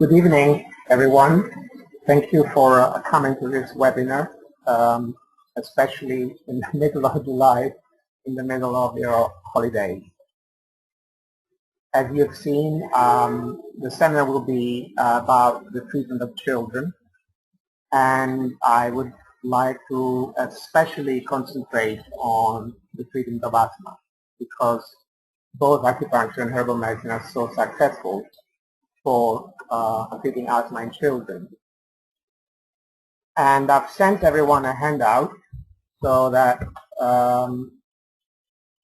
Good evening, everyone. Thank you for coming to this webinar, especially in the middle of July, in the middle of your holidays. As you've seen, the seminar will be about the treatment of children, and I would like to especially concentrate on the treatment of asthma, because both acupuncture and herbal medicine are so successful for treating asthma in children. And I've sent everyone a handout so that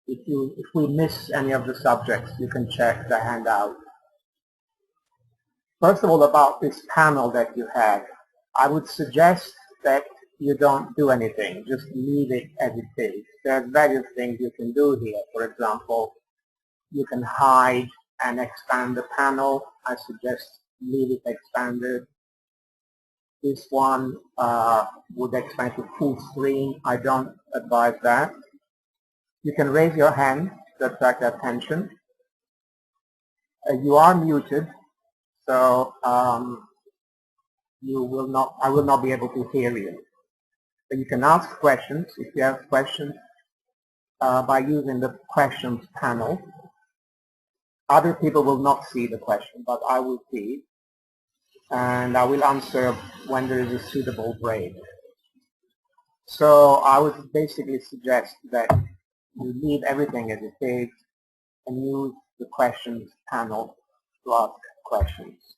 if we miss any of the subjects, you can check the handout. First of all, about this panel that you have, I would suggest that you don't do anything, just leave it as it is. There are various things you can do here. For example, you can hide and expand the panel. I suggest leave it expanded. This one would expand to full screen. I don't advise that. You can raise your hand to attract attention. You are muted, so I will not be able to hear you. So you can ask questions if you have questions by using the questions panel. Other people will not see the question, but I will see, and I will answer when there is a suitable break. So I would basically suggest that you leave everything as it is and use the questions panel to ask questions.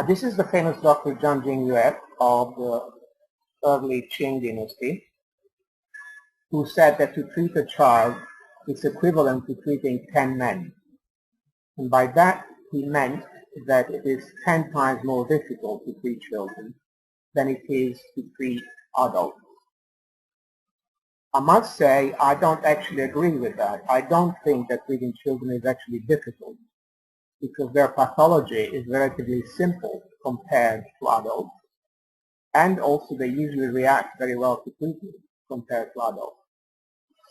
This is the famous Dr. Zhang Jingyue of the early Qing dynasty, who said that to treat a child is equivalent to treating 10 men. And by that he meant that it is 10 times more difficult to treat children than it is to treat adults. I must say I don't actually agree with that. I don't think that treating children is actually difficult, because their pathology is relatively simple compared to adults, and also they usually react very well to treatment compared to adults.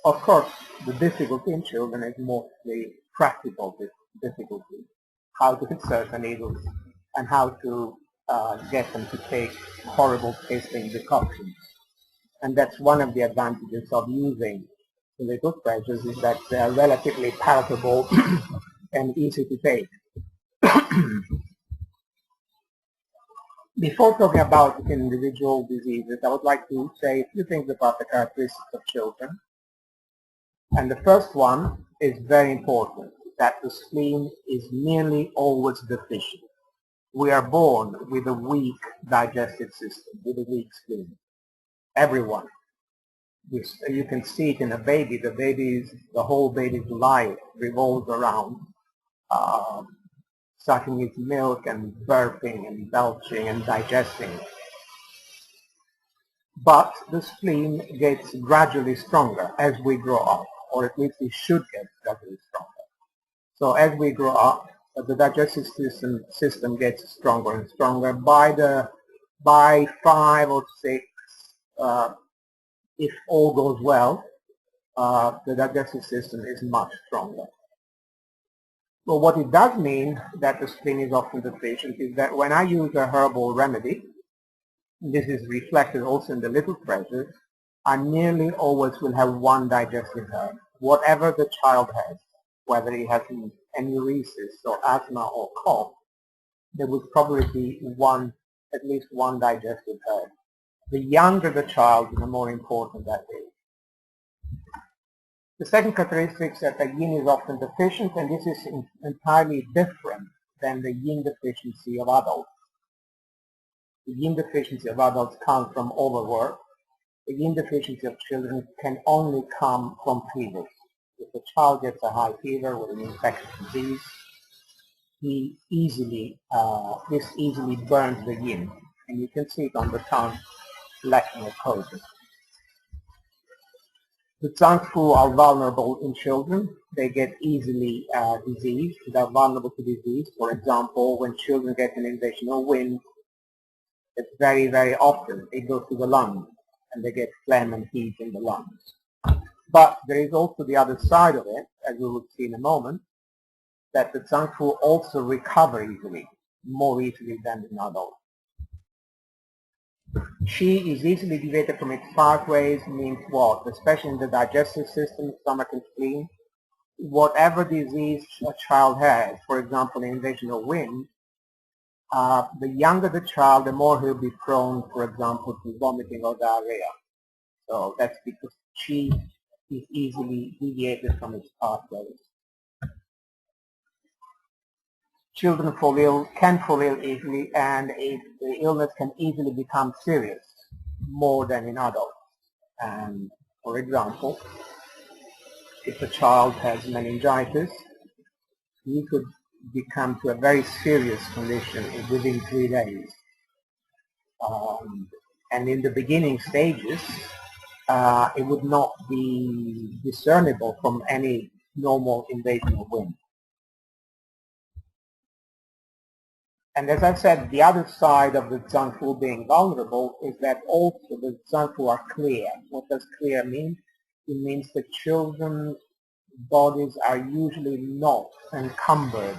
Of course, the difficulty in children is mostly practical difficulty, how to insert the needles and how to get them to take horrible tasting decoctions. And that's one of the advantages of using the little treasures, is that they are relatively palatable and easy to take. Before talking about individual diseases, I would like to say a few things about the characteristics of children. And the first one is very important, that the spleen is nearly always deficient. We are born with a weak digestive system, with a weak spleen. Everyone. You can see it in a baby. The whole baby's life revolves around sucking its milk and burping and belching and digesting. But the spleen gets gradually stronger as we grow up, or at least it should get gradually stronger. So as we grow up, the digestive system gets stronger and stronger. By 5 or 6, if all goes well, the digestive system is much stronger. Well, what it does mean that the spleen is often deficient is that when I use a herbal remedy, this is reflected also in the little treasures, I nearly always will have one digestive herb. Whatever the child has, whether he has an enuresis or asthma or cough, there would probably be at least one digestive herb. The younger the child, the more important that is. The second characteristic is that the yin is often deficient, and this is entirely different than the yin deficiency of adults. The yin deficiency of adults comes from overwork. The yin deficiency of children can only come from fevers. If a child gets a high fever with an infectious disease, this easily burns the yin, and you can see it on the tongue lacking a coating. The tongue fu are vulnerable in children. They get easily diseased. They are vulnerable to disease. For example, when children get an invasion of wind, it's very, very often it goes to the lungs, and they get phlegm and heat in the lungs. But there is also the other side of it, as we will see in a moment, that the tongue also recover easily, more easily than in adults. Qi is easily deviated from its pathways, means what? Especially in the digestive system, stomach and spleen. Whatever disease a child has, for example, invasion of wind, the younger the child, the more he'll be prone, for example, to vomiting or diarrhea. So that's because Qi is easily deviated from its pathways. Children can fall ill easily, and the illness can easily become serious, more than in adults. And for example, if a child has meningitis, he could become to a very serious condition within 3 days. And in the beginning stages, it would not be discernible from any normal invasion of wind. And as I said, the other side of the Zangfu being vulnerable is that also the Zangfu are clear. What does clear mean? It means that children's bodies are usually not encumbered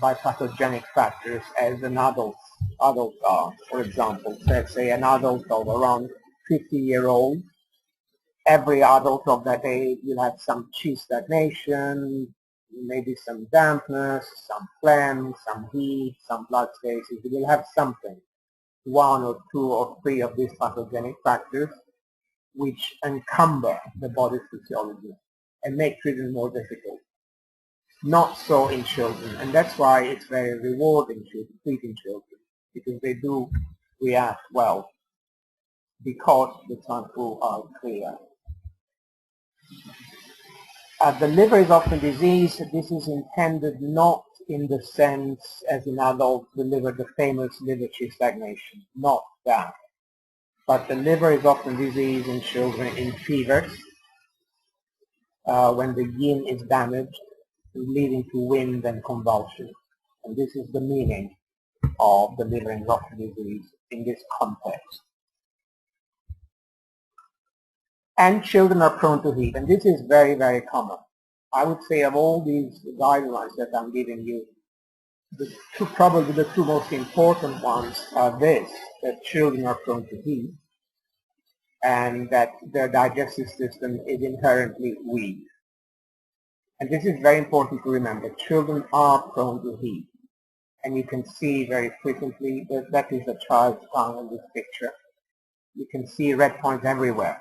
by pathogenic factors as an adults are. For example, let's say an adult of around 50-year-old, every adult of that age will have some Qi stagnation, maybe some dampness, some phlegm, some heat, some blood stasis. It will have something, 1 or 2 or 3 of these pathogenic factors, which encumber the body's physiology and make treatment more difficult. Not so in children, and that's why it's very rewarding to treating children, because they do react well, because the Zangfu are clear. The liver is often diseased. This is intended not in the sense as in adults, the famous liver Qi stagnation, not that. But the liver is often diseased in children in fevers, when the yin is damaged, leading to wind and convulsion. And this is the meaning of the liver is often disease in this context. And children are prone to heat, and this is very, very common. I would say of all these guidelines that I'm giving you, probably the 2 most important ones are this, that children are prone to heat, and that their digestive system is inherently weak. And this is very important to remember. Children are prone to heat, and you can see very frequently that is a child's tongue in this picture. You can see red points everywhere.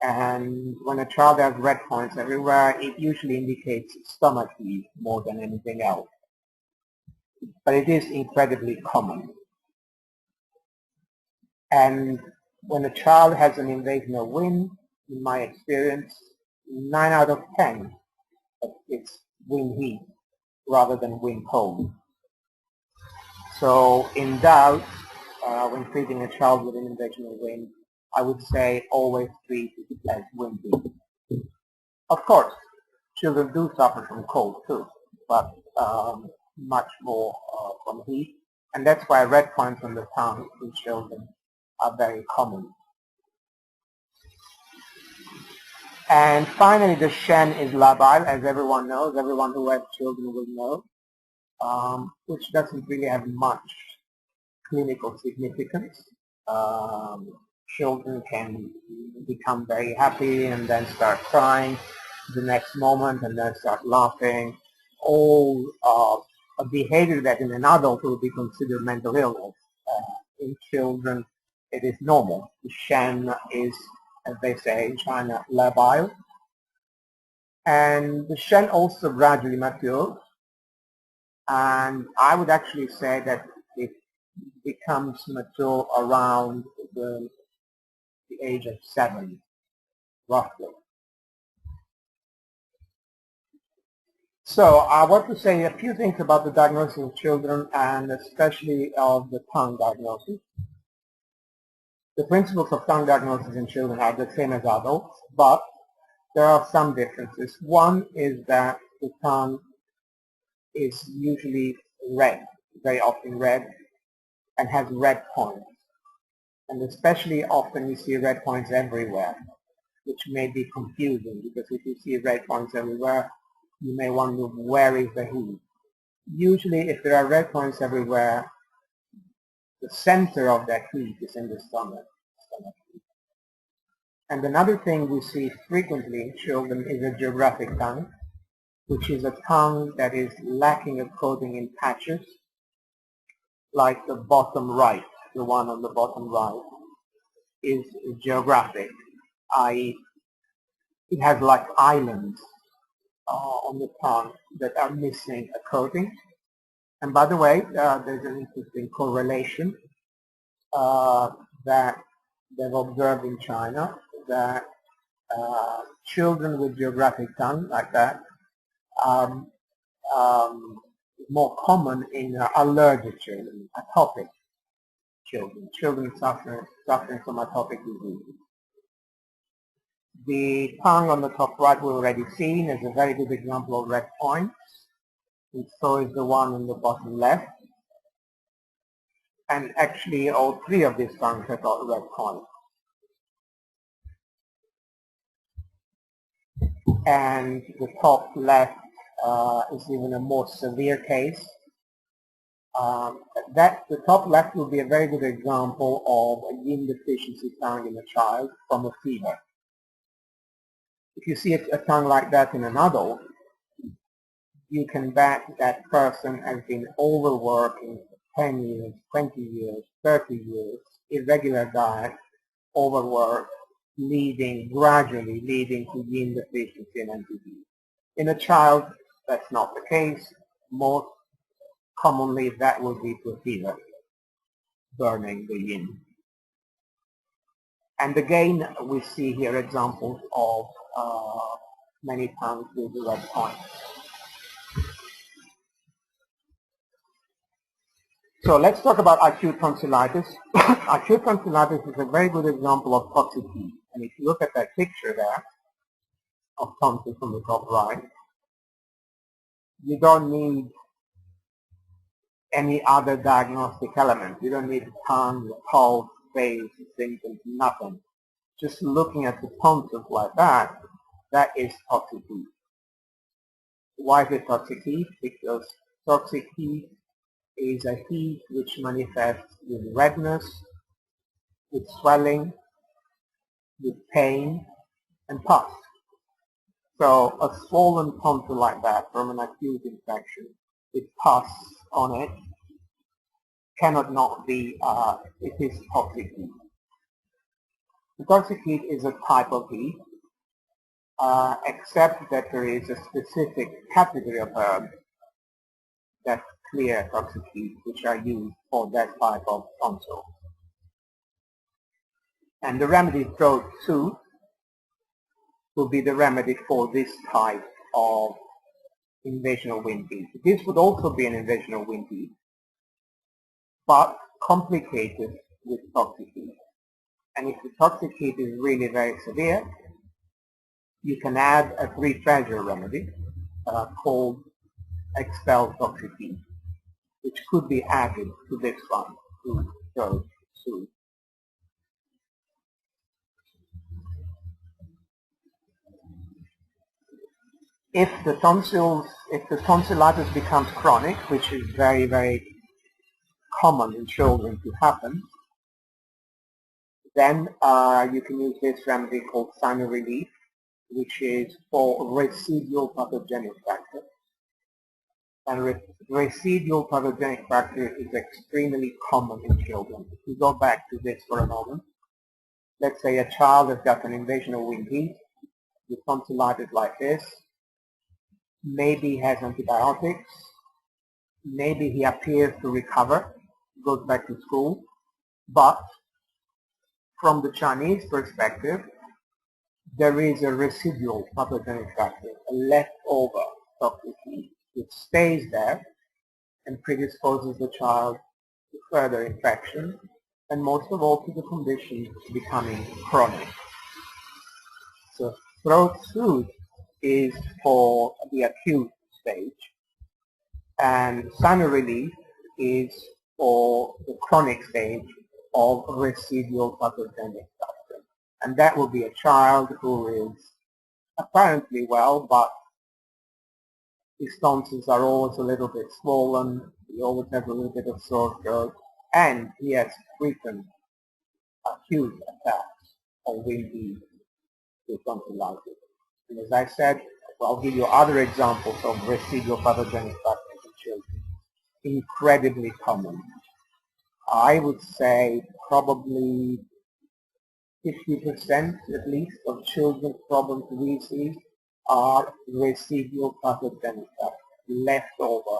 And when a child has red points everywhere, it usually indicates stomach heat more than anything else. But it is incredibly common. And when a child has an invasion of wind, in my experience, 9 out of 10, it's wind heat rather than wind cold. So in doubt, when treating a child with an invasion of wind, I would say always treat it as wind heat. Of course, children do suffer from cold too, but much more from heat, and that's why red points on the tongue in children are very common. And finally, the Shen is labile, as everyone knows. Everyone who has children will know, which doesn't really have much clinical significance. Children can become very happy and then start crying the next moment and then start laughing. All a behavior that in an adult would be considered mental illness. In children, it is normal. The Shen is, as they say in China, labile. And the Shen also gradually matures. And I would actually say that it becomes mature around the age of 7, roughly. So I want to say a few things about the diagnosis of children, and especially of the tongue diagnosis. The principles of tongue diagnosis in children are the same as adults, but there are some differences. One is that the tongue is usually red, very often red, and has red points. And especially often you see red points everywhere, which may be confusing, because if you see red points everywhere, You may wonder, where is the heat? Usually, if there are red points everywhere, the center of that heat is in the stomach. And another thing we see frequently in children is a geographic tongue, which is a tongue that is lacking a coating in patches, like the bottom right, the one on the bottom right, is geographic, i.e. it has like islands on the tongue that are missing a coating. And by the way, there's an interesting correlation that they've observed in China, that children with geographic tongue like that more common in allergic children, atopic children suffering from atopic disease. The tongue on the top right we've already seen is a very good example of red points, and so is the one on the bottom left. And actually all three of these tongues have got red points. And the top left is even a more severe case. The top left will be a very good example of a yin deficiency tongue in a child from a fever. If you see a tongue like that in an adult, you can bet that person has been overworking for 10 years, 20 years, 30 years, irregular diet, overwork, gradually leading to yin deficiency and NPD. In a child, that's not the case. Most commonly, that will be to fever, burning the yin. And again, we see here examples of many tongues with the red point. So let's talk about acute tonsillitis. Acute tonsillitis is a very good example of toxic heat. And if you look at that picture there of tonsils on the top right, you don't need any other diagnostic element. You don't need the tongue, the pulse, face, symptoms, nothing. Just looking at the tonsils like that, that is toxic heat. Why is it toxic heat? Because toxic heat is a heat which manifests with redness, with swelling, with pain, and pus. So a swollen tonsil like that from an acute infection with pus on it cannot not be, it is toxic heat. The toxic heat is a type of heat, except that there is a specific category of herbs that clear toxic heat, which are used for that type of tonsil. And the remedy throat soothe will be the remedy for this type of invasional wind heat. This would also be an invasional wind heat, but complicated with toxic heat. And if the toxic heat is really very severe, you can add a three-treasure remedy called expel toxic heat, which could be added to this one, to throat soothe. If the tonsillitis becomes chronic, which is very, very common in children to happen, then you can use this remedy called sinus relief, which is for residual pathogenic factor. And residual pathogenic factor is extremely common in children. If we go back to this for a moment, let's say a child has got an invasional wind heat with tonsillitis like this. Maybe he has antibiotics, maybe he appears to recover, goes back to school, but from the Chinese perspective, there is a residual pathogenic factor, a leftover toxic heat, which stays there and predisposes the child to further infection, and most of all to the condition becoming chronic. So throat soothe is for the acute stage, and sinus relief is for the chronic stage of residual pathogenic factor. And that will be a child who is apparently well, but His tonsils are always a little bit swollen, he always has a little bit of sore throat, and he has frequent acute attacks of windy tonsillitis. And as I said, I'll give you other examples of residual pathogenic factors in children. Incredibly common. I would say probably 50% at least of children's problems we see are residual pathogenic factors left over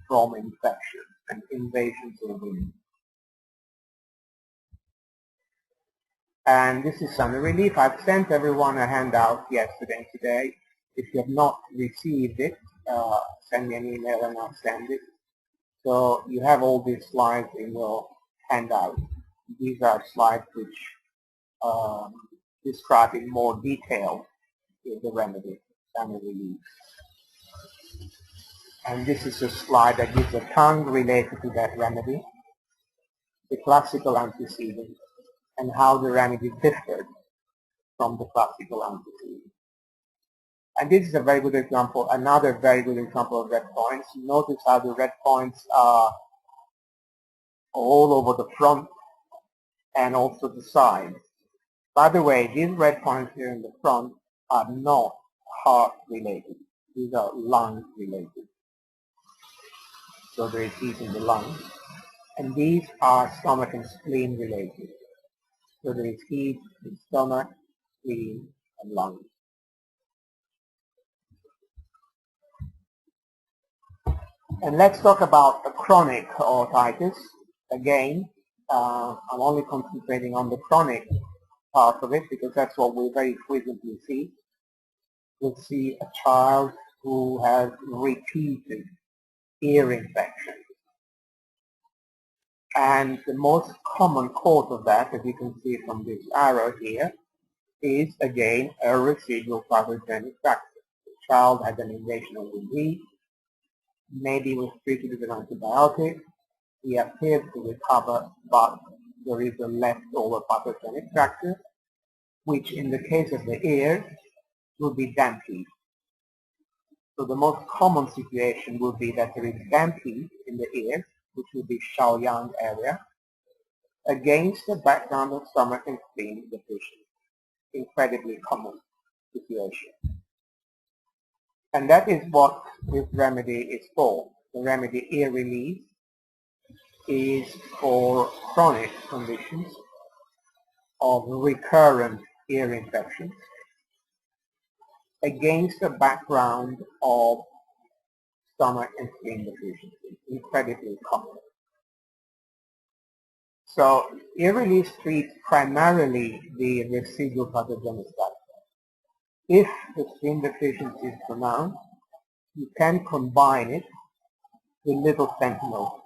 from infections and invasions of women. And this is Summer Relief. I've sent everyone a handout yesterday and today. If you have not received it, send me an email and I'll send it. So you have all these slides in your handout. These are slides which describe in more detail the remedy, Summer Relief. And this is a slide that gives a tongue related to that remedy, the classical antecedent, and how the remedy differed from the classical antecedent. And this is a very good example, another very good example of red points. Notice how the red points are all over the front and also the sides. By the way, these red points here in the front are not heart related. These are lung related. So there is heat in the lungs. And these are stomach and spleen related. So there is heat in stomach, spleen, and lungs. And let's talk about a chronic otitis. Again, I'm only concentrating on the chronic part of it because that's what we very frequently see. We'll see a child who has repeated ear infections. And the most common cause of that, as you can see from this arrow here, is again a residual pathogenic factor. The child had an invasion of disease, maybe was treated with an antibiotic, he appears to recover, but there is a leftover pathogenic factor, which in the case of the ear will be damp heat. So the most common situation will be that there is damp heat in the ear, which will be Shaoyang area, against the background of stomach and spleen deficiency. Incredibly common situation. And that is what this remedy is for. The remedy ear relief is for chronic conditions of recurrent ear infections against the background of stomach and spleen deficiency. Incredibly common. So ear relief treats primarily the residual pathogenic factor. If the spleen deficiency is pronounced, you can combine it with little sentinel.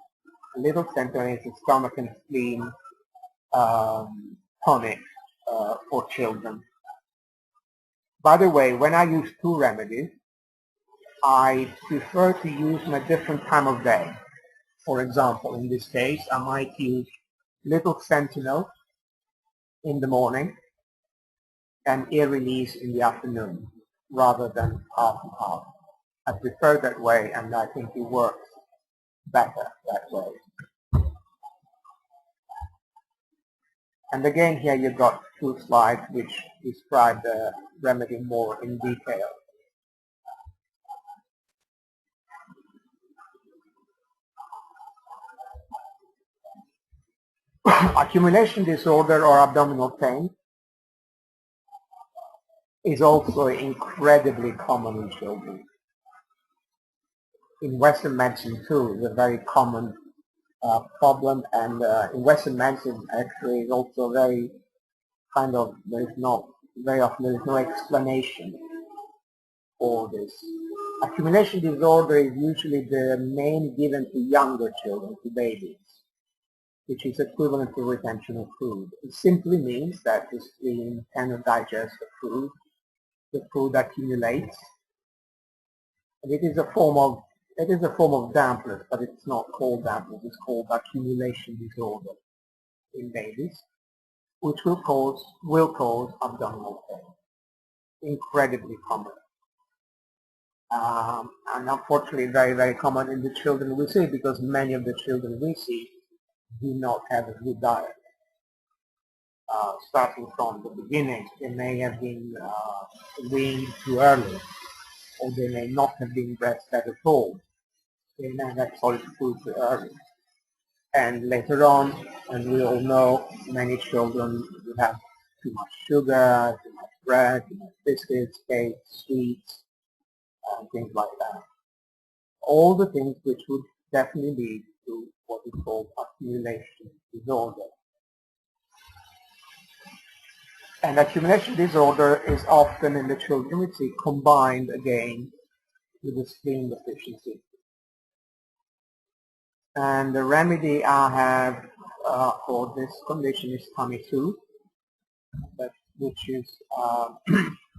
Little sentinel is a stomach and spleen tonic for children. By the way, when I use two remedies, I prefer to use them at different time of day. For example, in this case, I might use little sentinel in the morning and ear release in the afternoon rather than half and half. I prefer that way, and I think it works better that way. And again, here you've got two slides which describe the remedy more in detail. Accumulation disorder or abdominal pain is also incredibly common in children. In Western medicine too, it's a very common problem, and in Western medicine actually is also very kind of, very often there is no explanation for this. Accumulation disorder is usually the name given to younger children, to babies, which is equivalent to retention of food. It simply means that the spleen cannot digest the food accumulates, and it is a form of dampness, but it's not called dampness, it's called accumulation disorder in babies, which will cause abdominal pain. Incredibly common. and unfortunately very, very common in the children we see, because many of the children we see do not have a good diet. Starting from the beginning, they may have been weaned too early, or they may not have been breastfed at all. They may have had solid food too early. And later on, and we all know, many children will have too much sugar, too much bread, too much biscuits, cakes, sweets, and things like that. All the things which would definitely lead to what is called accumulation disorder. And accumulation disorder is often in the children we see combined again with the spleen deficiency. And the remedy I have for this condition is tummy soup, which is,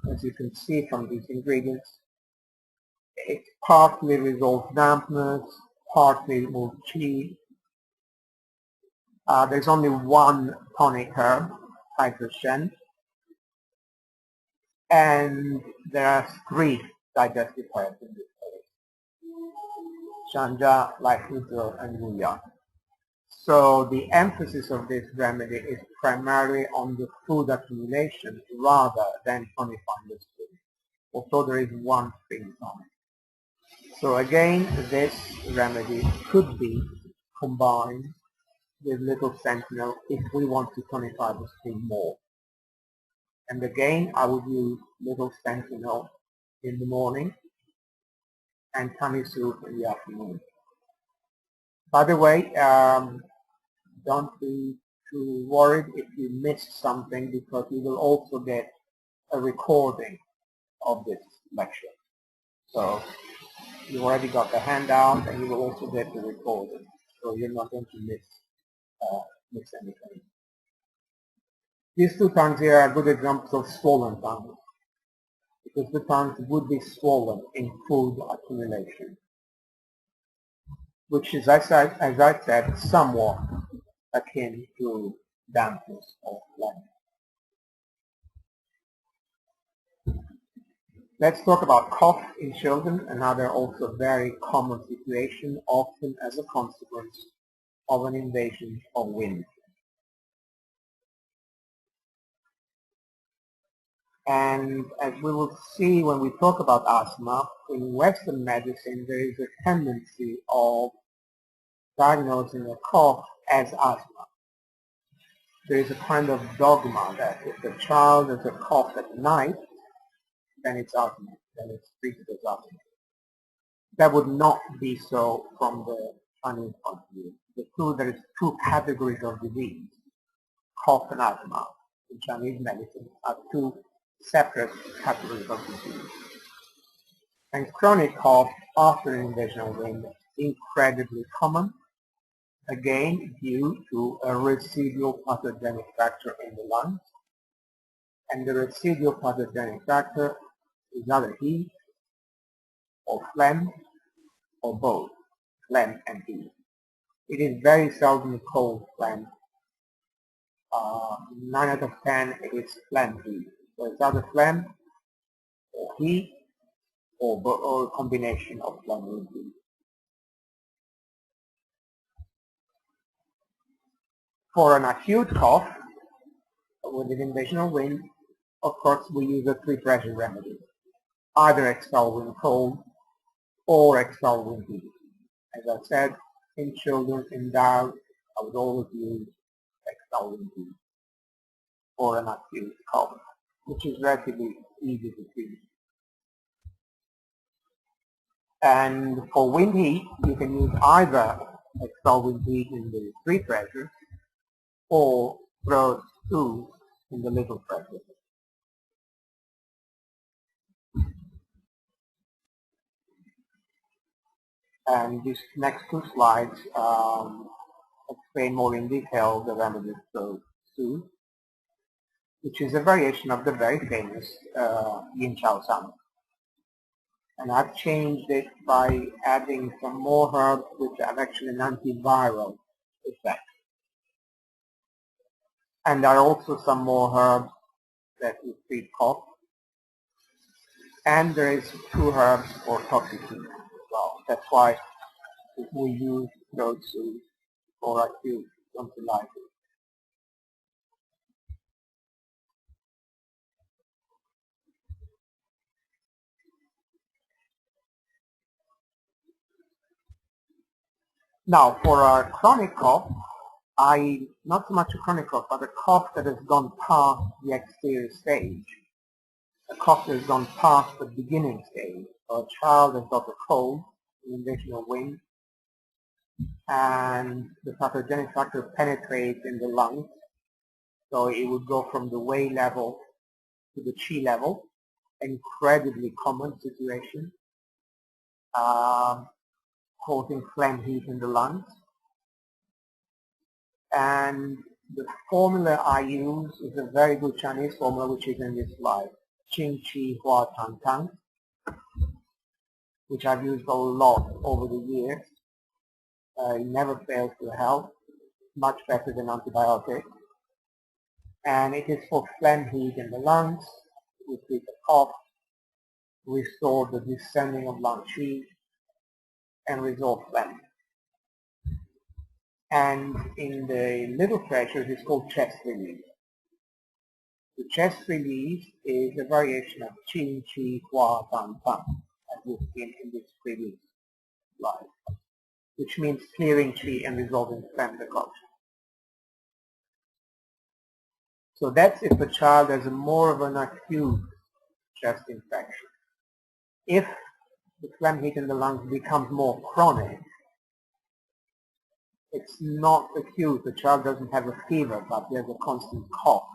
as you can see from these ingredients, it partly resolves dampness, partly removes chi. There's only one tonic herb, hydroshen, and there are 3 digestive herbs in this case: Shanja, Lycophyll, and Guya. So the emphasis of this remedy is primarily on the food accumulation rather than tonifying the spleen, although there is one spleen tonic. So again, this remedy could be combined with Little Sentinel if we want to tonify the spleen more. And again, I would use Little Sentinel in the morning and tummy soup in the afternoon. By the way, don't be too worried if you miss something, because you will also get a recording of this lecture. So you already got the handout, and you will also get the recording, so you're not going to miss anything. These 2 tongues here are good examples of swollen tongues, because the tongues would be swollen in food accumulation, which is, as I said, somewhat akin to dampness or phlegm. Let's talk about cough in children, another also very common situation, often as a consequence of an invasion of wind. And as we will see when we talk about asthma, in Western medicine there is a tendency of diagnosing a cough as asthma. There is a kind of dogma that if a child has a cough at night, then it's asthma, then it's treated as asthma. That would not be so from the Chinese point of view. There is 2 categories of disease. Cough and asthma in Chinese medicine are 2 separate categories of disease. And chronic cough after an invasion of wind is incredibly common, again due to a residual pathogenic factor in the lungs. And the residual pathogenic factor is either heat or phlegm or both, phlegm and heat. It is very seldom cold phlegm. 9 out of 10 it is phlegm heat. So it's either phlegm or heat or a combination of phlegm and heat. For an acute cough with an invasion of wind, of course we use a 3 pressure remedy, either expel wind cold or expel wind heat. As I said, in children in doubt, I would always use expel wind heat for an acute cough, which is relatively easy to treat. And for wind heat, you can use either expel wind heat in the 3 pressure or throw 2 in the little pressure. And these next 2 slides explain more in detail the remedy for Su, which is a variation of the very famous Yin Chao San. And I've changed it by adding some more herbs which have actually an antiviral effect. And there are also some more herbs that will treat cough. And there is two herbs for toxicity as well. That's why we use those two for acute tonsillitis. Now, for our chronic cough, not so much a chronic cough, but a cough that has gone past the exterior stage. A cough that has gone past the beginning stage. So a child has got a cold, an invasion of wind, and the pathogenic factor penetrates in the lungs. So it would go from the way level to the chi level. Incredibly common situation, causing phlegm heat in the lungs. And the formula I use is a very good Chinese formula, which is in this slide. Qing Qi Hua Tang Tang, which I've used a lot over the years. It never fails to help, much better than antibiotics. And it is for phlegm heat in the lungs, we treat the cough, restore the descending of lung qi, and resolve phlegm. And in the little pressures, it's called chest release. The chest release is a variation of Qing Qi Hua Tang Tang, as we've seen in this previous slide, which means clearing qi and resolving phlegm decoction. So that's if a child has more of an acute chest infection. If the phlegm heat in the lungs becomes more chronic, it's not acute, the child doesn't have a fever, but there's a constant cough,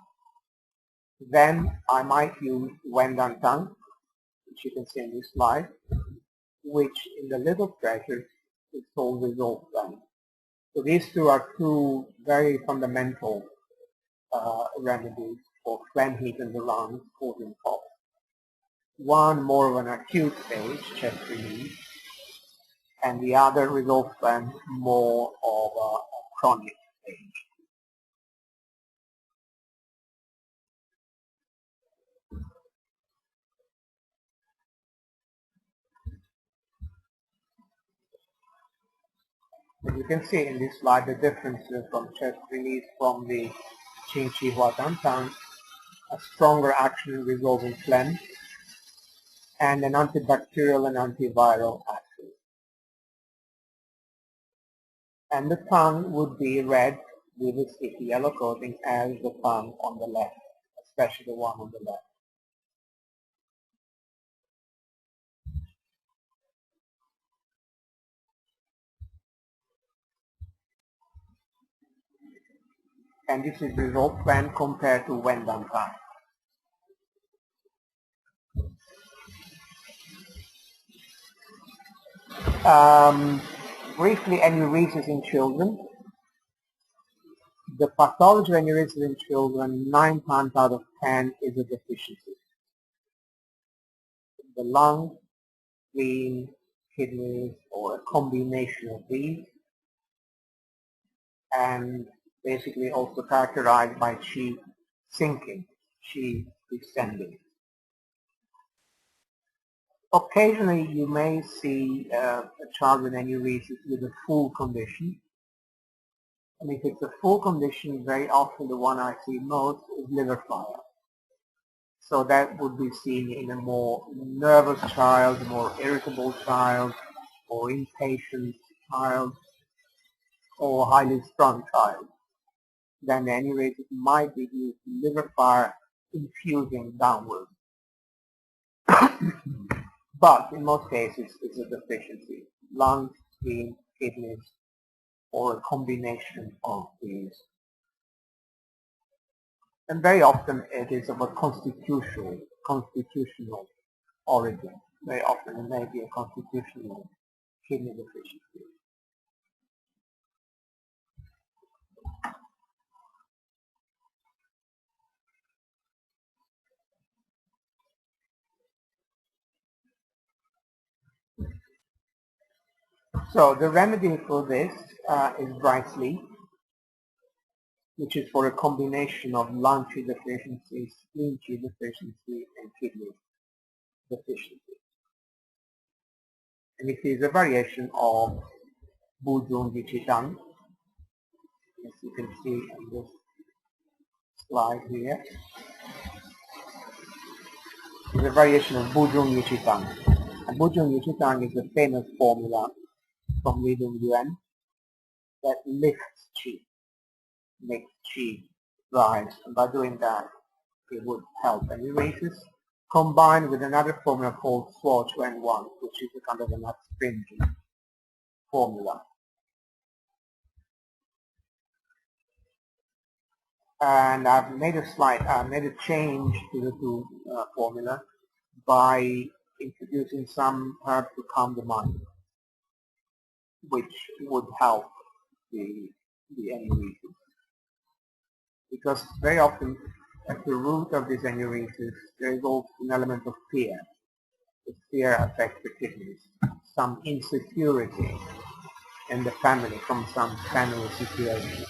then I might use Wendantang, which you can see in this slide, which in the little pressures is called resolve phlegm. So these two are two very fundamental remedies for phlegm heat in the lungs causing cough. One more of an acute stage, chest release, and the other resolve phlegm more of a chronic stage. As you can see in this slide, the differences from chest release from the Qing Qi Hua Tang Tang, a stronger action in resolving phlegm, and an antibacterial and antiviral action. And the tongue would be red with a sticky yellow coating as the tongue on the left, especially the one on the left. And this is resolved phlegm compared to Wendantang. Briefly, enuresis in children. The pathology of enuresis in children, 9 times out of 10 is a deficiency. The lung, spleen, kidneys, or a combination of these, and basically also characterized by qi sinking, qi descending. Occasionally you may see a child with enuresis with a full condition. And if it's a full condition, very often the one I see most is liver fire. So that would be seen in a more nervous child, a more irritable child, or impatient child, or highly strung child. Then the enuresis might be due to liver fire infusing downwards. But in most cases, it's a deficiency. Lungs, spleen, kidneys, or a combination of these. And very often it is of a constitutional origin. Very often it may be a constitutional kidney deficiency. So the remedy for this is dry sleep, which is for a combination of lung qi deficiency, spleen qi deficiency, and kidney. deficiency. And it is a variation of Bujung Yichitan, as you can see on this slide here. It's a variation of Bujung Yichitan. And Bujung Yichitan is a famous formula from Lidung Yuan that lifts qi, makes qi rise, and by doing that it would help enuresis, combined with another formula called Suo Chuan 1, which is a kind of an astringent formula. And I've made a change to the two formula by introducing some herbs to calm the mind, which would help the enuresis. Because very often at the root of this enuresis there is also an element of fear. The fear affects the kidneys, some insecurity in the family from some family situation.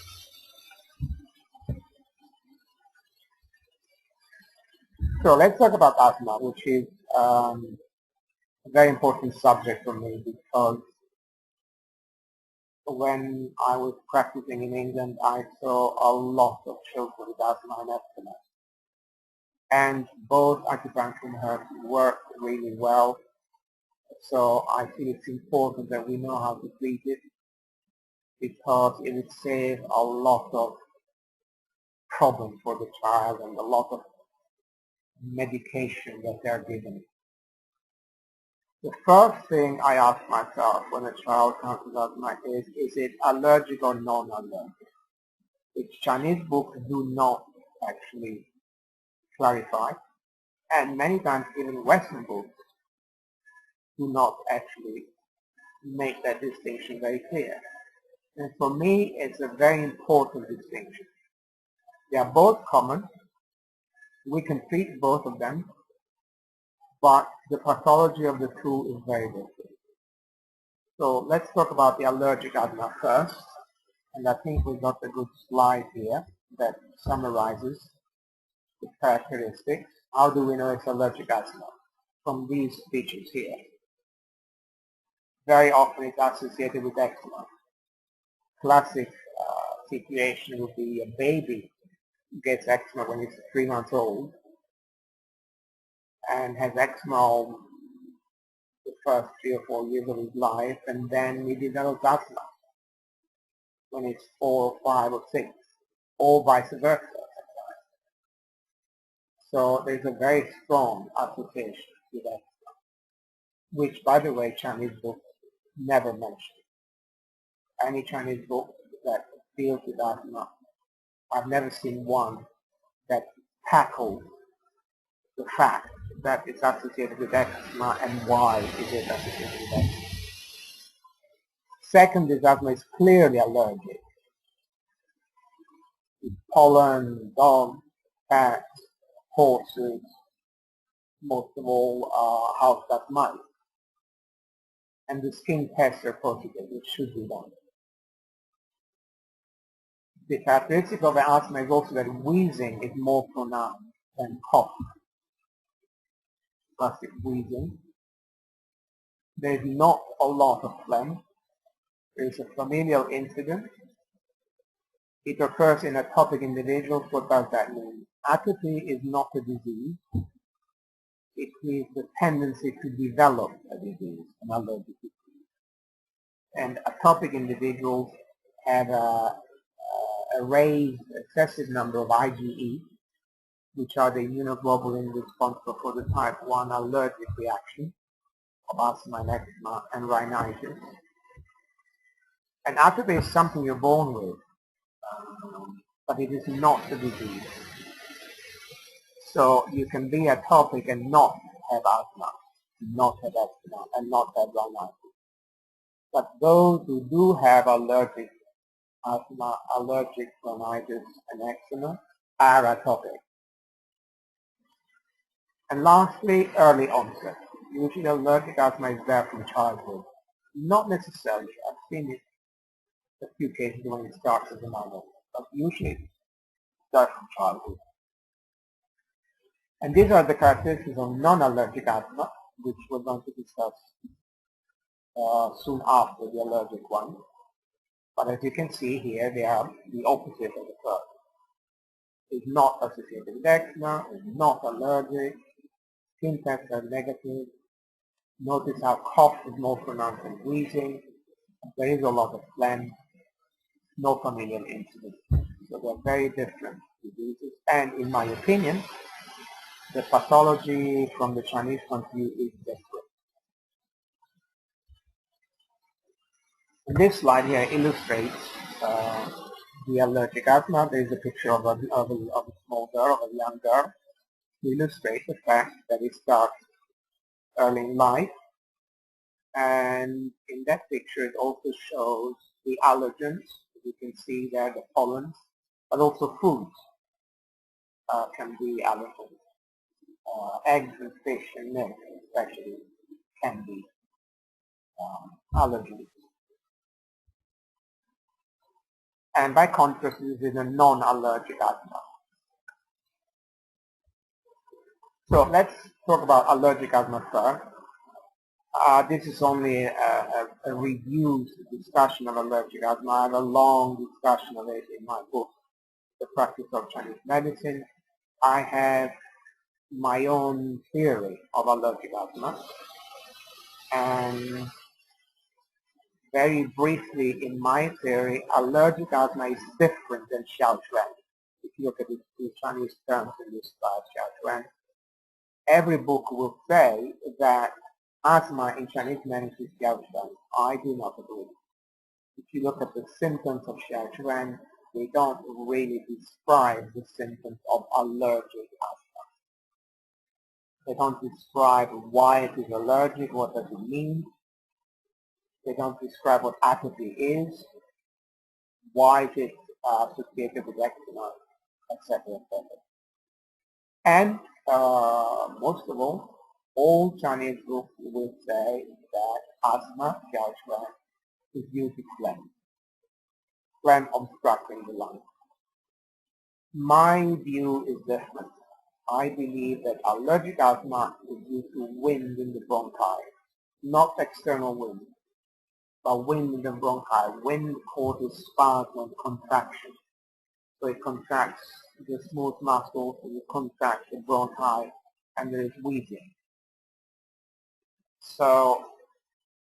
So let's talk about asthma, which is a very important subject for me, because when I was practicing in England, I saw a lot of children with asthma and eczema. And both acupuncture herbs work really well. So I feel it's important that we know how to treat it, because it would save a lot of problems for the child and a lot of medication that they're given. The first thing I ask myself when a child comes with asthma is it allergic or non-allergic? Which Chinese books do not actually clarify, and many times even Western books do not actually make that distinction very clear. And for me, it's a very important distinction. They are both common. We can treat both of them, but the pathology of the two is very different. So let's talk about the allergic asthma first, and I think we've got a good slide here that summarizes the characteristics. How do we know it's allergic asthma? From these features here. Very often it's associated with eczema. Classic situation would be a baby who gets eczema when he's 3 months old and has eczema the first 3 or 4 years of his life, and then he develops asthma when he's 4 or 5 or 6, or vice versa. So there's a very strong association with eczema, which, by the way, Chinese books never mention. Any Chinese book that deals with asthma, I've never seen one that tackles the fact that it's associated with eczema and why is it associated with eczema. Second is asthma is clearly allergic. Pollen, dogs, cats, horses, most of all house dust mice. And the skin tests are positive, which should be done. The characteristic of asthma is also that wheezing is more pronounced than cough. Classic wheezing. There's not a lot of phlegm. There's a familial incident. It occurs in atopic individuals. What does that mean? Atopy is not a disease. It is the tendency to develop a disease, an allergic disease. And atopic individuals have a raised excessive number of IgE, which are the immunoglobulin responsible for the type 1 allergic reaction of asthma and eczema and rhinitis. And atopy is something you're born with, but it is not a disease. So you can be atopic and not have asthma, not have eczema, and not have rhinitis. But those who do have allergic asthma, allergic rhinitis, and eczema are atopic. And lastly, early onset. Usually allergic asthma is there from childhood. Not necessarily. I've seen it a few cases when it starts as a minor, but usually it starts from childhood. And these are the characteristics of non-allergic asthma. which we're going to discuss soon after the allergic one. But as you can see here, they are the opposite of the first. It's not associated with eczema, it's not allergic, skin tests are negative. Notice how cough is more pronounced than wheezing. There is a lot of phlegm, no familial incident. So they're very different diseases. And in my opinion, the pathology from the Chinese point of view is different. And this slide here illustrates the allergic asthma. There is a picture of a small girl, of a young girl, to illustrate the fact that it starts early in life. And in that picture it also shows the allergens. You can see there the pollens, but also foods can be allergens. Eggs and fish and milk especially can be allergens. And by contrast, this is a non-allergic asthma. So let's talk about allergic asthma first. This is only a reduced discussion of allergic asthma. I have a long discussion of it in my book, The Practice of Chinese Medicine. I have my own theory of allergic asthma, and very briefly in my theory, allergic asthma is different than Xiaochuan. If you look at the Chinese terms in this slide, Xiaochuan, every book will say that asthma in Chinese medicine is Xiaochuan. I do not agree. If you look at the symptoms of Xiaochuan, they don't really describe the symptoms of allergic asthma. They don't describe why it is allergic, what does it mean. They don't describe what atopy is, why is it associated with eczema, etc., etc. And most of all Chinese books will say that asthma, Xiaochuan, is due to phlegm obstructing the lungs. My view is different. I believe that allergic asthma is due to wind in the bronchi, not external wind, but wind in the bronchi. Wind causes spasm and contraction. So it contracts the smooth muscles, and it contracts the bronchi, and there is wheezing. So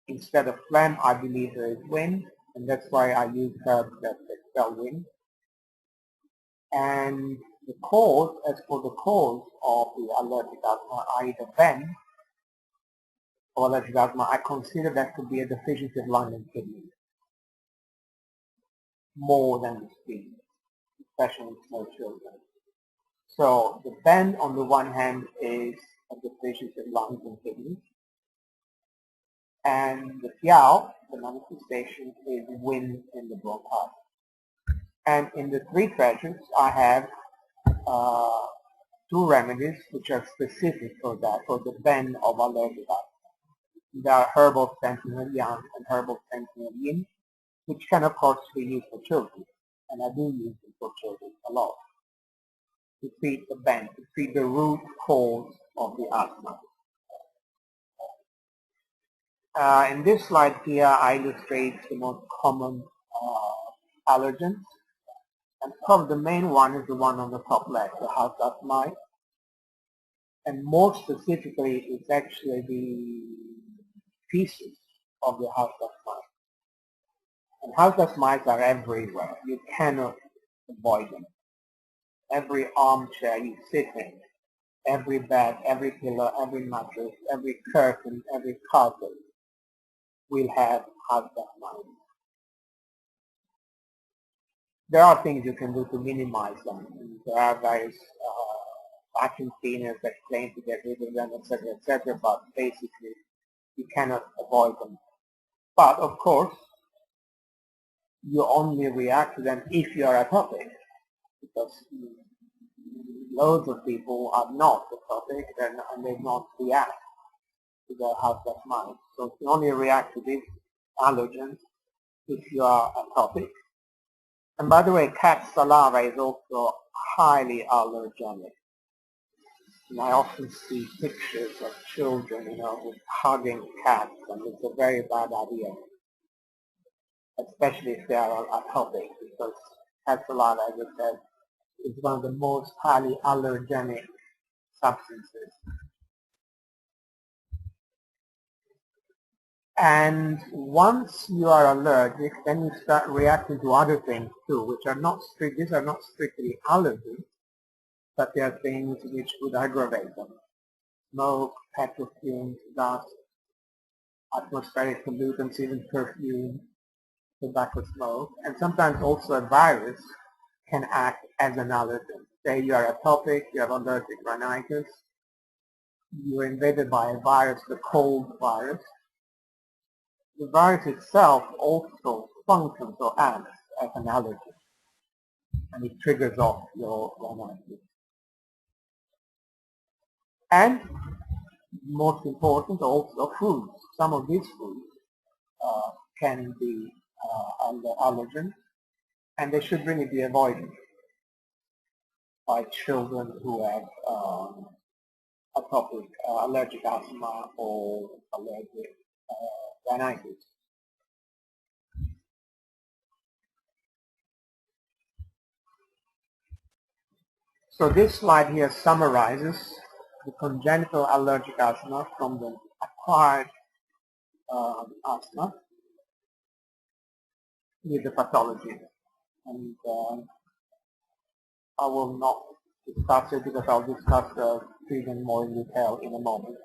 instead of phlegm, I believe there is wind, and that's why I use herbs that expel wind. And the cause, as for the cause of the allergic asthma, i.e. the ven of allergic asthma, I consider that to be a deficiency of lung and kidney, more than the spleen, especially in small children. So the ven on the one hand is a deficiency of lungs and kidneys, and the xiao, the manifestation, is wind in the bronchi. And in the three treasures, I have two remedies which are specific for that, for the ven of allergic asthma. There are herbal sentinel yang and herbal sentinel yin, which can of course be used for children, and I do use them for children a lot, to treat the ven, to treat the root cause of the asthma. In this slide here, I illustrate the most common allergens, and probably the main one is the one on the top left, the house dust mite. And more specifically, it's actually the feces of the house dust mite. And house dust mites are everywhere. You cannot avoid them. Every armchair you sit in, every bed, every pillow, every mattress, every curtain, every carpet will have house dust mites. There are things you can do to minimize them. There are various vacuum cleaners that claim to get rid of them, etc., etc., but basically you cannot avoid them. But of course, you only react to them if you are atopic, because loads of people are not atopic and they don't react to the house dust mites. So you only react to these allergens if you are atopic. And by the way, cat saliva is also highly allergenic. And I often see pictures of children, with hugging cats, and it's a very bad idea, especially if they are atopic, because catsalata, as I said, is one of the most highly allergenic substances. And once you are allergic, then you start reacting to other things too, which are not these are not strictly allergies, but they are things which would aggravate them. Smoke, petrol fumes, dust, atmospheric pollutants, even perfume, tobacco smoke, and sometimes also a virus can act as an allergen. Say you are atopic, you have allergic rhinitis, you are invaded by a virus, the cold virus. The virus itself also functions or acts as an allergen, and it triggers off your rhinitis. And most important, also foods. Some of these foods can be allergens, and they should really be avoided by children who have atopic, allergic asthma or allergic rhinitis. So this slide here summarizes the congenital allergic asthma from the acquired asthma with the pathology. And I will not discuss it because I'll discuss the treatment more in detail in a moment.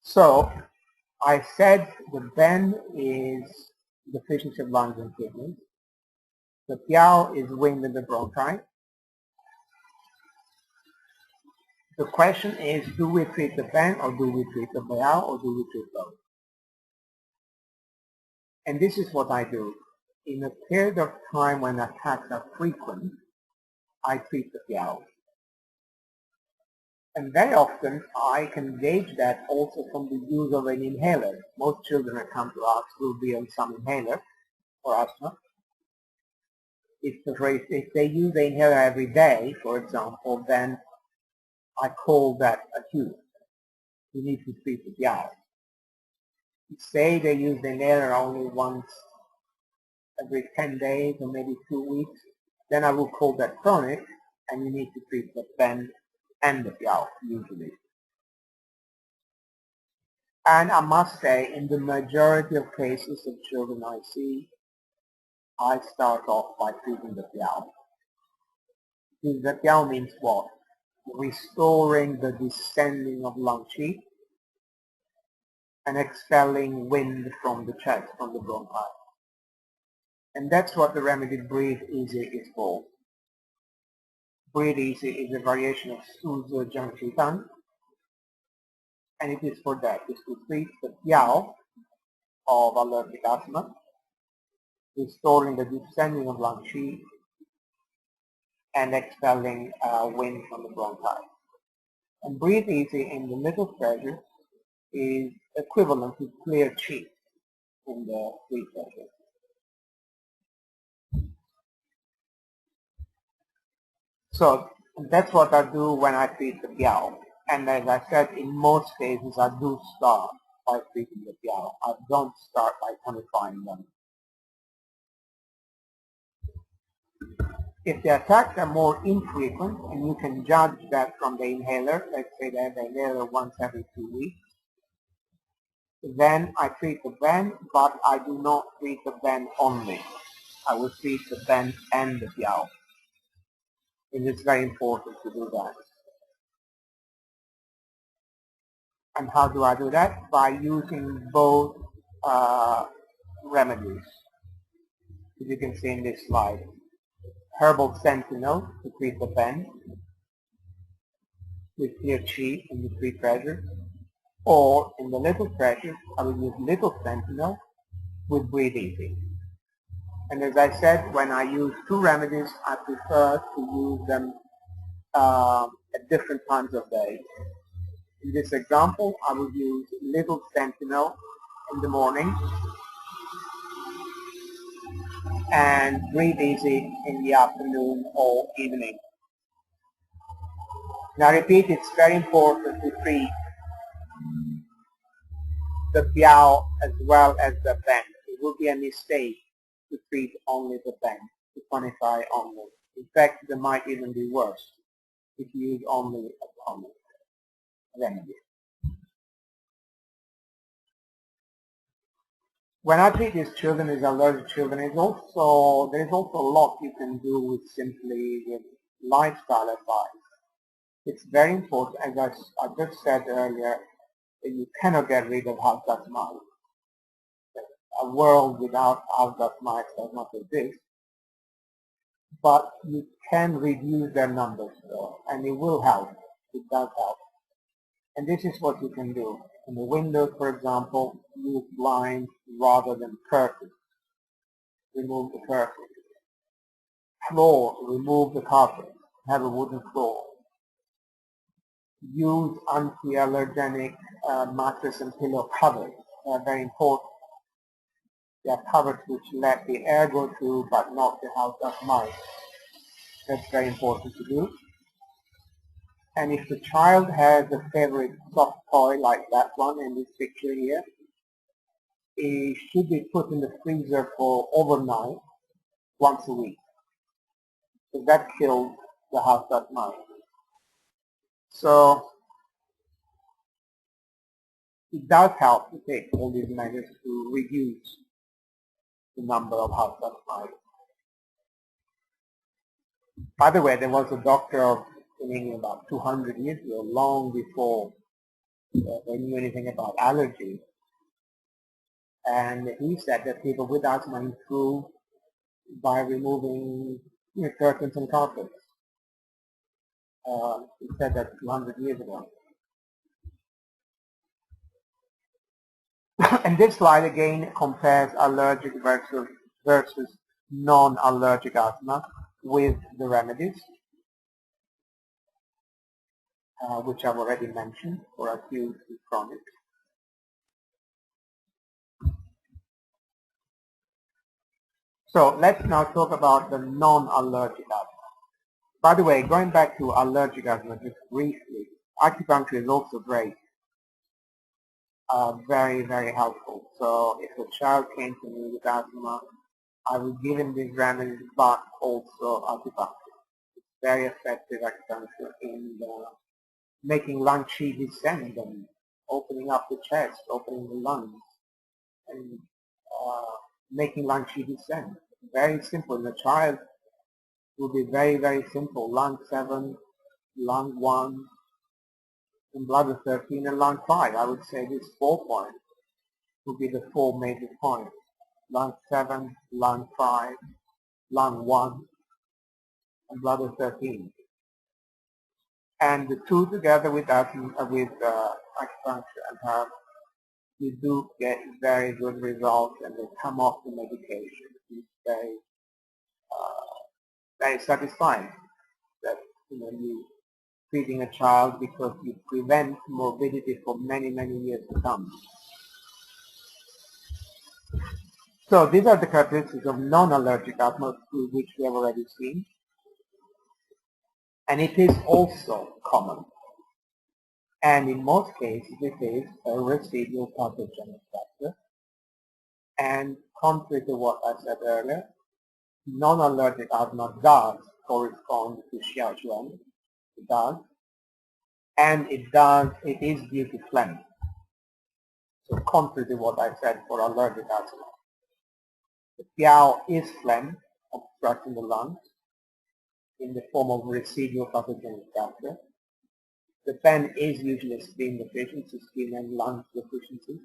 So I said the BEN is deficiency of lungs and kidneys. The PIAO is wind in the bronchi. The question is, do we treat the BEN or do we treat the PIAO or do we treat both? And this is what I do. In a period of time when attacks are frequent, I treat the PIAO. And very often I can gauge that also from the use of an inhaler. Most children that come to us will be on some inhaler for asthma. If they use the inhaler every day, for example, then I call that acute. You need to treat the PIAO. Say they use the inhaler only once every 10 days or maybe 2 weeks, then I will call that chronic, and you need to treat the BEN and the PIAO usually. And I must say, in the majority of cases of children I see, I start off by treating the PIAO. The PIAO means what? Restoring the descending of lung qi and expelling wind from the chest, from the bronchi. And that's what the remedy Breathe Easy is for. Breathe Easy is a variation of Suzu Jiangqitan, and it is for that. It's to treat the PIAO of allergic asthma, restoring the descending of lung qi, and expelling wind from the bronchi. And Breathe Easy in the little pressure is equivalent to clear qi in the free pressure. So that's what I do when I treat the PIAO. And as I said, in most cases I do start by treating the PIAO. I don't start by tonifying them. If the attacks are more infrequent, and you can judge that from the inhaler, let's say they have the inhaler once every 2 weeks, then I treat the BEN, but I do not treat the BEN only. I will treat the BEN and the PIAO. And it's very important to do that. And how do I do that? By using both remedies, as you can see in this slide. Herbal sentinel to treat the BEN with clear qi in the free pressure, or in the little pressure I will use little sentinel with Breathe Easy. And as I said, when I use two remedies, I prefer to use them at different times of day. In this example, I will use little sentinel in the morning and Breathe Easy in the afternoon or evening. Now I repeat, it's very important to treat the piao as well as the bend. It would be a mistake to treat only the bend, to tonify only. In fact, there might even be worse if you use only a tonic remedy. When I treat these children, these allergic children, there is also a lot you can do with simply with lifestyle advice. It's very important, as I just said earlier, that you cannot get rid of house dust mites. A world without house dust mites does not exist, but you can reduce their numbers though, and it will help. It does help. And this is what you can do. In the windows, for example, use blinds rather than curtains. Remove the curtains. Floor, remove the carpet. Have a wooden floor. Use anti-allergenic mattress and pillow covers. They are very important. They are covers which let the air go through but not the house dust mites. That's very important to do. And if the child has a favorite soft toy like that one in this picture here, it should be put in the freezer for overnight, once a week. So that kills the house dust mite. So it does help to take all these measures to reduce the number of house dust mites. By the way, there was a doctor in England about 200 years ago, long before they knew anything about allergy. And he said that people with asthma improve by removing curtains and carpets. He said that 200 years ago. And this slide again compares allergic versus non-allergic asthma with the remedies, which I've already mentioned for acute and chronic. So let's now talk about the non-allergic asthma. By the way, going back to allergic asthma just briefly, acupuncture is also great. Very, very helpful. So if a child came to me with asthma, I would give him these remedies, but also acupuncture. It's very effective acupuncture in making lung qi descend and opening up the chest, opening the lungs, and making lung qi descend. Very simple. In the child, it will be very, very simple. Lung 7, lung 1, and bladder 13, and lung 5. I would say these 4 points would be the 4 major points. Lung 7, lung 5, lung 1, and bladder 13. And the two together with acupuncture and herbs, you do get very good results, and they come off the medication. It's very, very satisfying that you treating a child because you prevent morbidity for many, many years to come. So these are the characteristics of non-allergic asthma, which we have already seen. And it is also common. And in most cases, it is a residual pathogenic factor. And contrary to what I said earlier, non-allergic asthma does correspond to Xiaochuan. It does. And it is due to phlegm. So contrary to what I said for allergic asthma. The piao is phlegm obstructing the lungs in the form of residual pathogenic factor. The pen is usually spleen deficiency, skin and lung deficiency.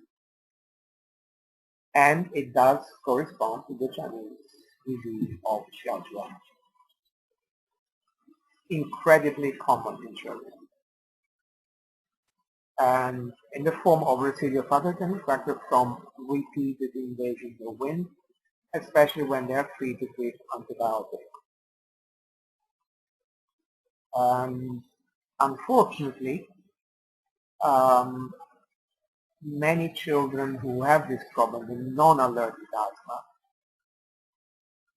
And it does correspond to the Chinese disease of Xiaochuan. Incredibly common in children. And in the form of residual pathogenic factor from repeated invasions of wind, especially when they are treated with antibiotics. Unfortunately, many children who have this problem, the non-allergic asthma,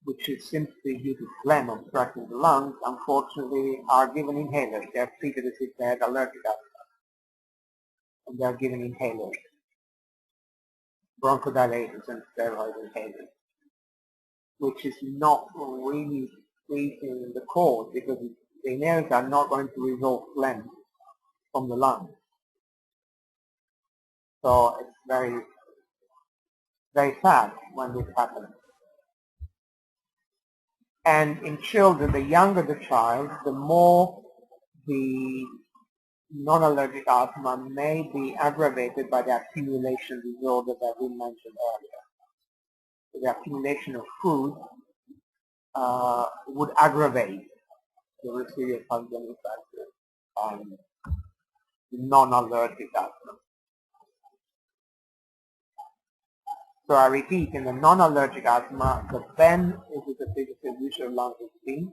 which is simply due to phlegm obstructing the lungs, unfortunately are given inhalers. They are treated as if they had allergic asthma, and they are given inhalers, bronchodilators and steroid inhalers, which is not really treating the cause, because the inhalers are not going to resolve phlegm from the lungs. So it's very, very sad when this happens. And in children, the younger the child, the more the non-allergic asthma may be aggravated by the accumulation disorder that we mentioned earlier. So the accumulation of food would aggravate the residual pathogenic factor and non-allergic asthma. So I repeat, in the non-allergic asthma, the Ben is the biggest usual lung disease,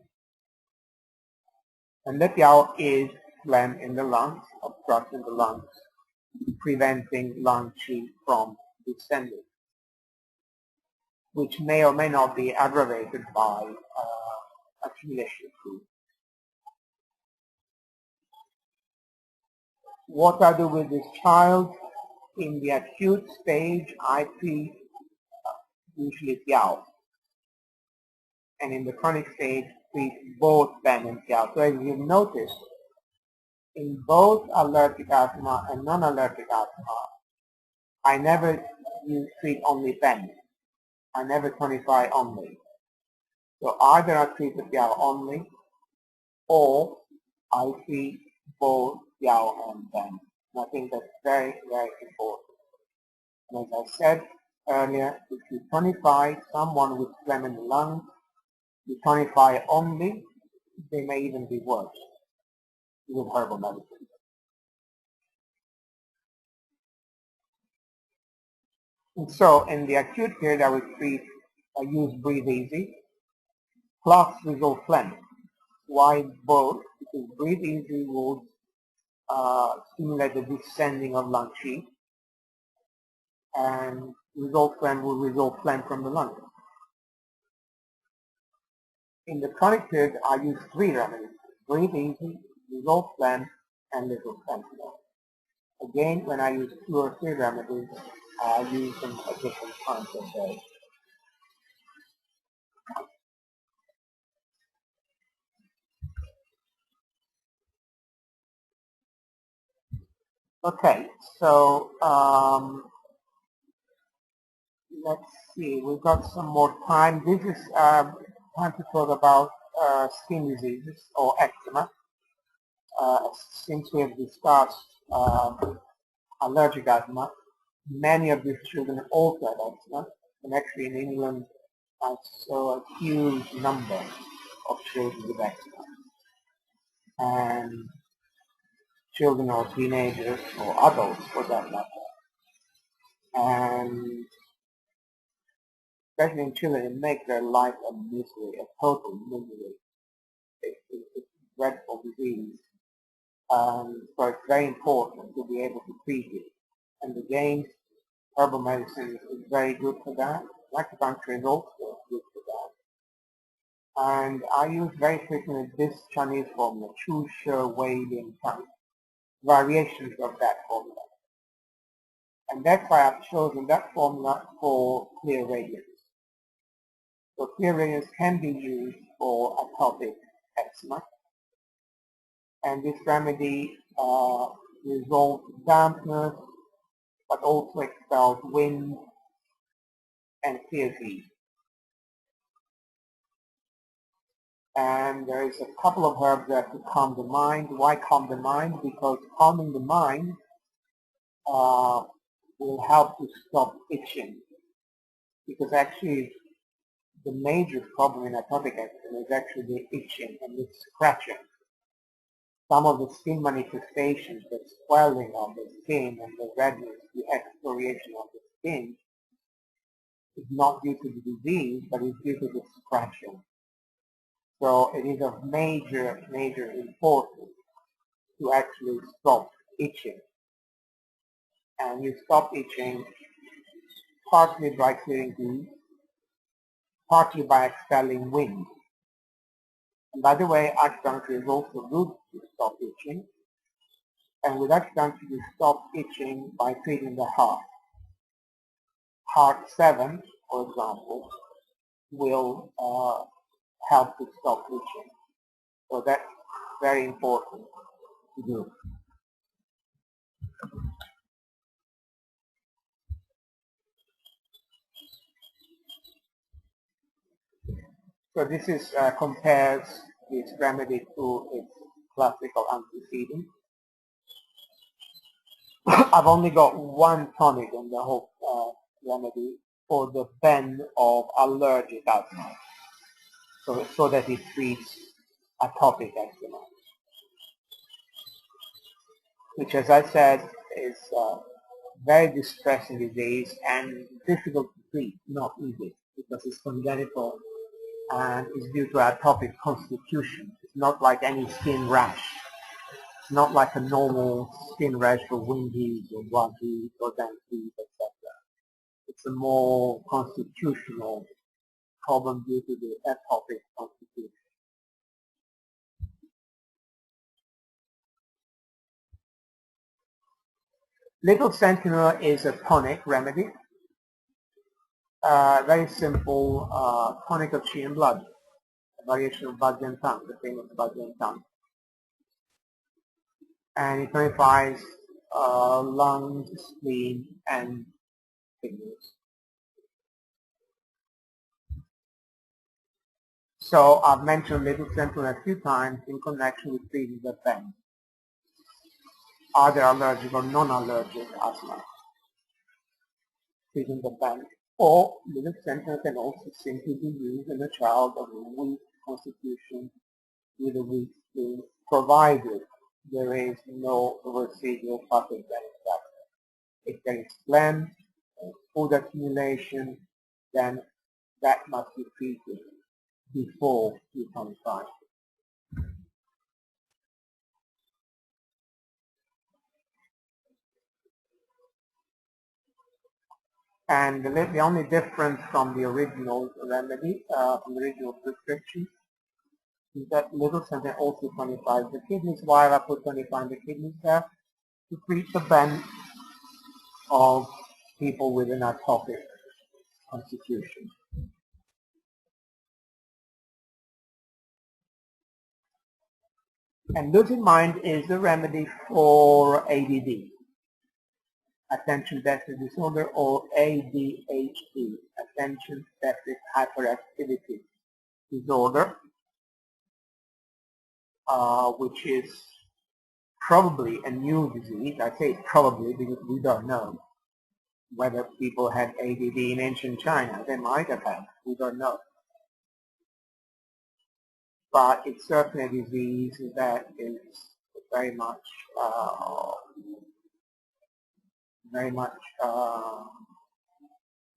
and the Piao is phlegm in the lungs, obstructing the lungs, preventing lung qi from descending, which may or may not be aggravated by accumulation of food. What I do with this child? In the acute stage, I treat usually Piao, and in the chronic stage, treat both Ben and Piao. So as you've noticed, in both allergic asthma and non-allergic asthma, I never treat only Ben. I never tonify only. So either I treat the Piao only, or I treat both Piao and Ben. And I think that's very, very important. And as I said earlier, if you tonify someone with phlegm in the lungs, you tonify only, they may even be worse with herbal medicine. And so in the acute period, I use Breathe Easy plus resolve phlegm. Why both? Because Breathe Easy will stimulate the descending of lung qi, and resolve phlegm will resolve phlegm from the lungs. In the chronic period, I use 3 remedies: Breathe Easy, resolve phlegm, and little fentanyl. Again, when I use 2 or 3 remedies, I use them at different times of day. Okay, so let's see, we've got some more time. This is time to talk about skin diseases or eczema. Since we have discussed allergic asthma, many of these children also have eczema, and actually in England I saw a huge number of children with eczema. And children or teenagers or adults for that matter. And especially in children, it makes their life a misery, a total misery. It's a dreadful disease. So it's very important to be able to treat it. And again, herbal medicine is very good for that. Acupuncture is also good for that. And I use very frequently this Chinese formula, Chu She Wei Lian Tang, variations of that formula. And that's why I've chosen that formula for clear radiance. So clear radiance can be used for atopic eczema. And this remedy resolves dampness, but also expels wind and clears heat. And there is a couple of herbs that calm the mind. Why calm the mind? Because calming the mind will help to stop itching. Because actually the major problem in atopic eczema is actually the itching and the scratching. Some of the skin manifestations, the swelling of the skin and the redness, the excoriation of the skin, is not due to the disease, but is due to the scratching. So it is of major importance to actually stop itching. And you stop itching partly by clearing heat, partly by expelling wind. And by the way, acupuncture is also good to stop itching. And with acupuncture, you stop itching by treating the heart. Heart 7, for example, will help to stop itching. So that's very important to do. So this is compares this remedy to its classical antecedent. I've only got one tonic in the whole remedy for the bend of allergic asthma, so that it treats atopic eczema, which, as I said, is very distressing disease and difficult to treat, not easy, because it's congenital and is due to atopic constitution. It's not like any skin rash. It's not like a normal skin rash for wind heat or blood heat or damp heat, etc. It's a more constitutional problem due to the atopic constitution. Little Sentinel is a tonic remedy. Very simple tonic of qi and blood, a variation of Bajjan Tang, the famous Bajjan Tang. And it tonifies lungs, spleen, and kidneys. So I've mentioned Little Sentinel a few times in connection with treating the bend, either allergic or non-allergic asthma, treating the bend. Or Little Sentinel can also simply be used in a child of a weak constitution with a weak spleen, provided there is no residual pathogenic factor. If there is phlegm, food accumulation, then that must be treated before you tonify. And the only difference from the original remedy, from the original prescription, is that Little Sentinel also tonifies the kidneys. Why I put tonifying the kidneys there? To treat the bend of people with an atopic constitution. And losing mind is the remedy for ADD, attention deficit disorder, or ADHD, attention deficit hyperactivity disorder, which is probably a new disease. I say probably because we don't know whether people had ADD in ancient China. They might have had, we don't know. But it's certainly a disease that is very much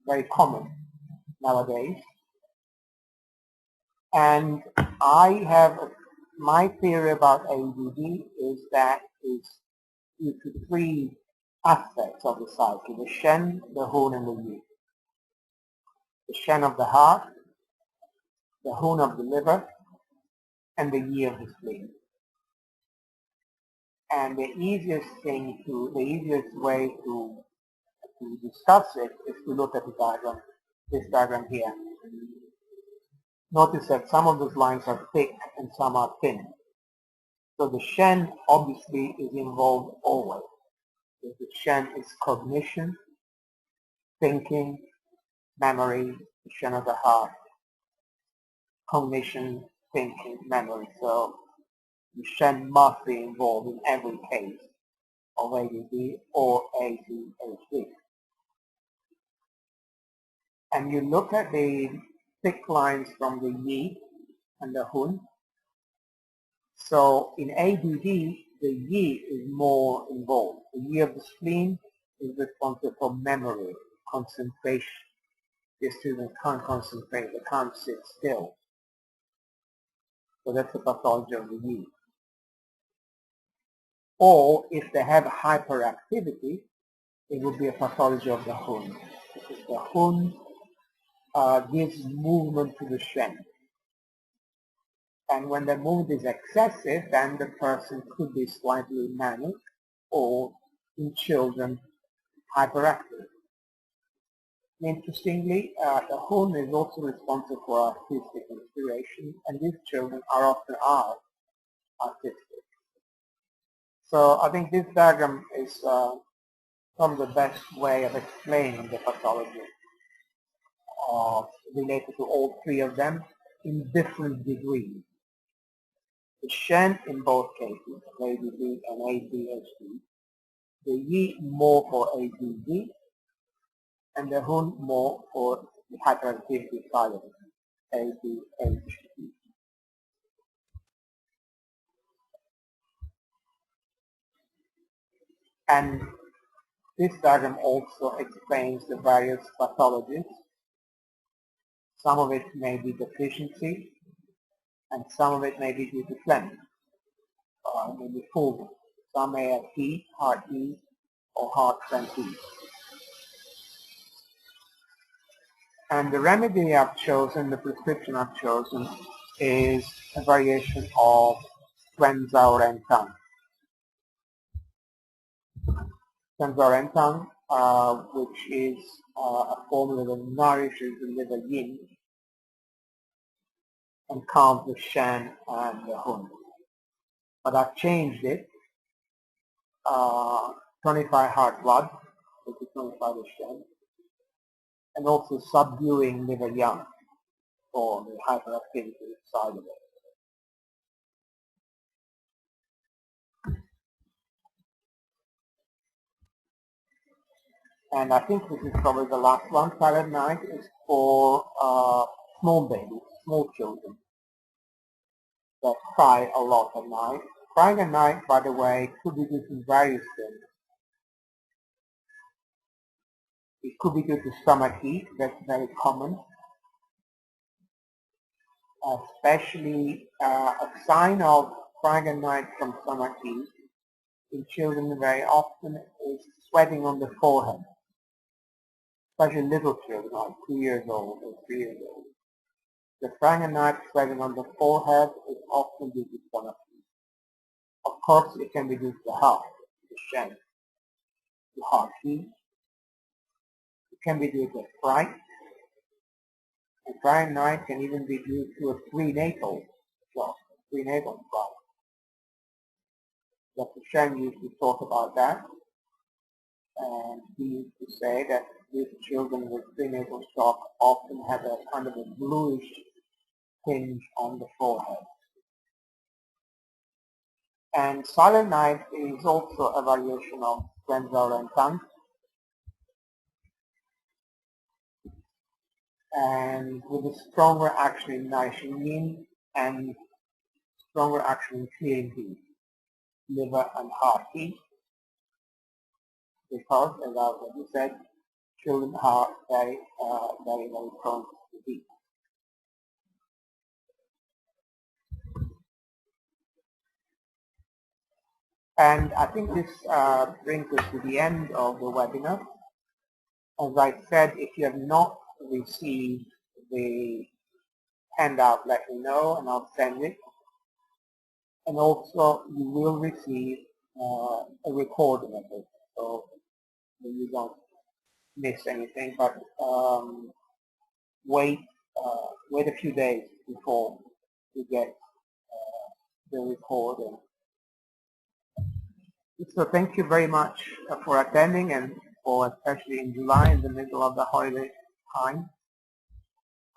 very common nowadays. And I have my theory about ADD is that it's due to three aspects of the cycle: the Shen, the Hun, and the Yi. The Shen of the heart, the Hun of the liver, and the Yi of the spleen. And the easiest way to discuss it is to look at the diagram, this diagram here. Notice that some of those lines are thick and some are thin. So the Shen obviously is involved always. The Shen is cognition, thinking, memory, the Shen of the heart, cognition, thinking, memory. So the Shen must be involved in every case of ADD or ADHD. And you look at the thick lines from the Yi and the Hun. So in ADD, the Yi is more involved. The Yi of the spleen is responsible for memory, concentration. The students can't concentrate, they can't sit still. So that's the pathology of the Yi. Or if they have hyperactivity, it would be a pathology of the Hun. Because the Hun gives movement to the shen. And when the movement is excessive, then the person could be slightly manic, or in children, hyperactive. Interestingly, the horn is also responsible for artistic inspiration, and these children are often artistic. So I think this diagram is probably the best way of explaining the pathology related to all three of them in different degrees. The shen in both cases, ADD and ADHD, the yi more for ADD, and the hun more for the hyperactivity side of it, ADHD. And this diagram also explains the various pathologies. Some of it may be deficiency, and some of it may be due to phlegm, or maybe fullness. Some may have heat, heart heat, or heart heat. And the remedy I've chosen, the prescription I've chosen, is a variation of Twenzorentan. Twenzorentan, which is a formula that nourishes the liver yin and calms the shen and the hun. But I've changed it, 25 heart blood, which is 25 the shen, and also subduing liver yang for the hyperactivity side of it. And I think this is probably the last one. Silent night is for small babies, small children that cry a lot at night. Crying at night, by the way, could be due to various things. It could be due to stomach heat, that's very common. Especially a sign of crying at night from stomach heat in children very often is sweating on the forehead. Especially little children, like 2 years old or 3 years old. The crying at night sweating on the forehead is often due to stomach heat. Of course, it can be due to the heart, the shen, the heart heat. It can be due to fright. And crying at night can even be due to a prenatal shock, prenatal fright. Dr. Shen used to talk about that, and he used to say that these children with prenatal shock often have a kind of a bluish tinge on the forehead. And silent night is also a variation of Twenzorentan, and with a stronger action in nourishing yin and stronger action in clearing heat, liver and heart heat, because, as I already said, children are very prone to heat. And I think this brings us to the end of the webinar. As I said, if you have not received the handout, let me know and I'll send it. And also you will receive a recording of it, so you don't miss anything, but wait a few days before you get the recording. So thank you very much for attending, and for especially in July, in the middle of the holiday time.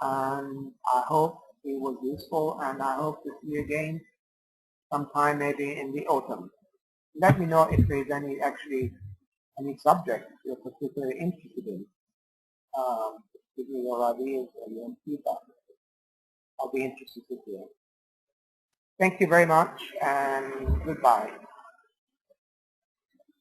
And I hope it was useful, and I hope to see you again sometime maybe in the autumn. Let me know if there is any subject you're particularly interested in. Give me your ideas or your feedback. I'll be interested to hear. Thank you very much, and goodbye.